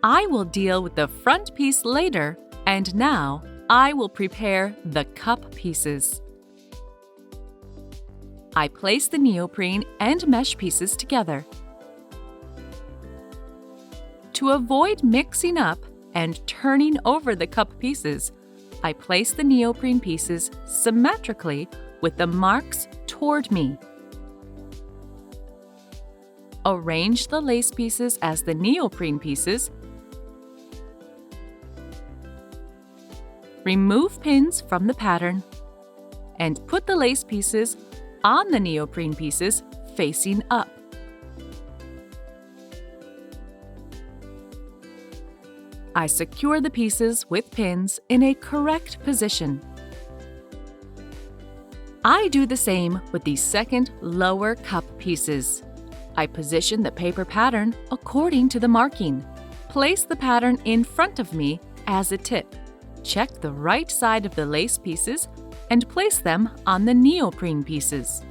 I will deal with the front piece later, and now I will prepare the cup pieces. I place the neoprene and mesh pieces together. To avoid mixing up and turning over the cup pieces, I place the neoprene pieces symmetrically with the marks toward me. Arrange the lace pieces as the neoprene pieces. Remove pins from the pattern and put the lace pieces on the neoprene pieces facing up. I secure the pieces with pins in a correct position. I do the same with the second lower cup pieces. I position the paper pattern according to the marking. Place the pattern in front of me as a tip. Check the right side of the lace pieces and place them on the neoprene pieces.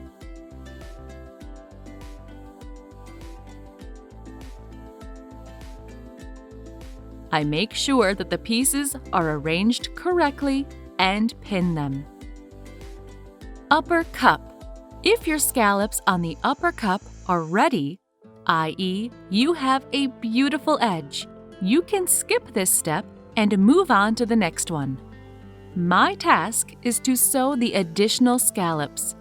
I make sure that the pieces are arranged correctly and pin them. Upper cup. If your scallops on the upper cup are ready, i.e., you have a beautiful edge, you can skip this step and move on to the next one. My task is to sew the additional scallops.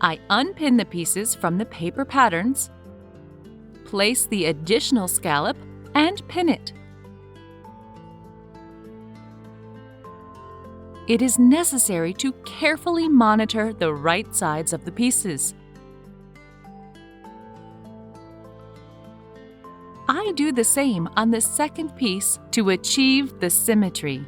I unpin the pieces from the paper patterns, place the additional scallop, and pin it. It is necessary to carefully monitor the right sides of the pieces. I do the same on the second piece to achieve the symmetry.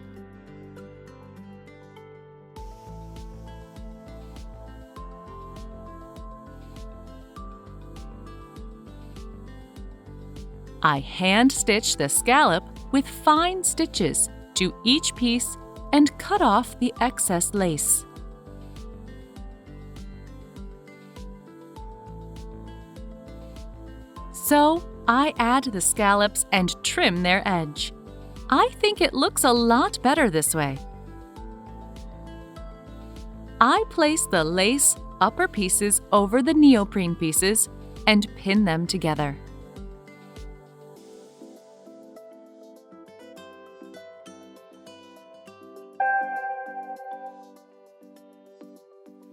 I hand stitch the scallop with fine stitches to each piece and cut off the excess lace. So, I add the scallops and trim their edge. I think it looks a lot better this way. I place the lace upper pieces over the neoprene pieces and pin them together.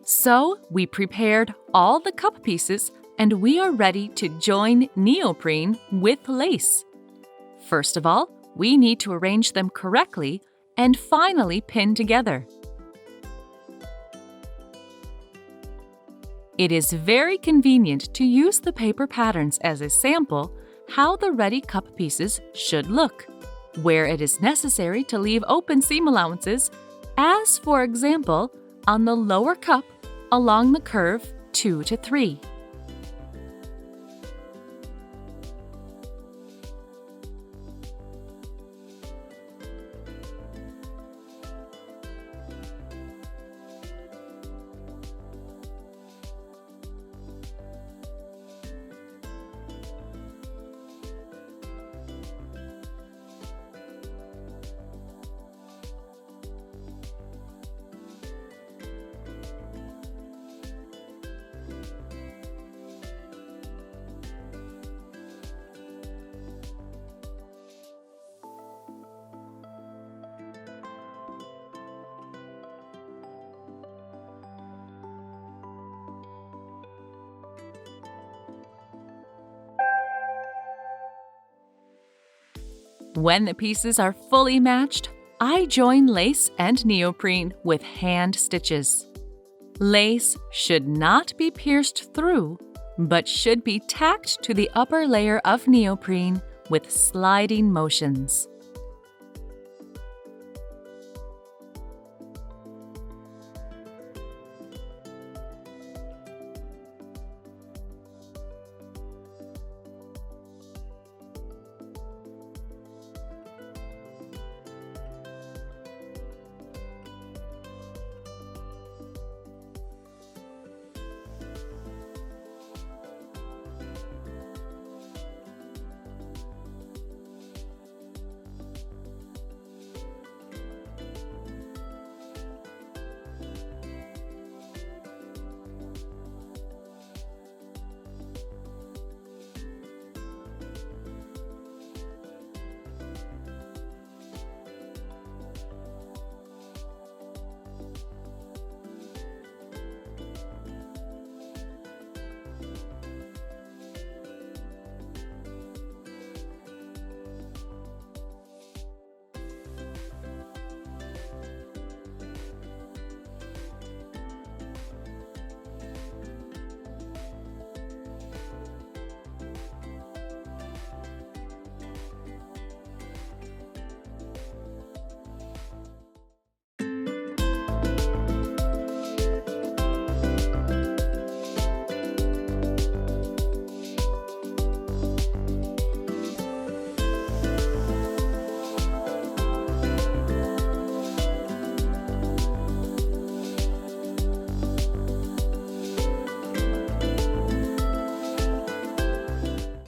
So, we prepared all the cup pieces and we are ready to join neoprene with lace. First of all, we need to arrange them correctly and finally pin together. It is very convenient to use the paper patterns as a sample how the ready cup pieces should look, where it is necessary to leave open seam allowances, as for example, on the lower cup along the curve 2 to 3. When the pieces are fully matched, I join lace and neoprene with hand stitches. Lace should not be pierced through, but should be tacked to the upper layer of neoprene with sliding motions.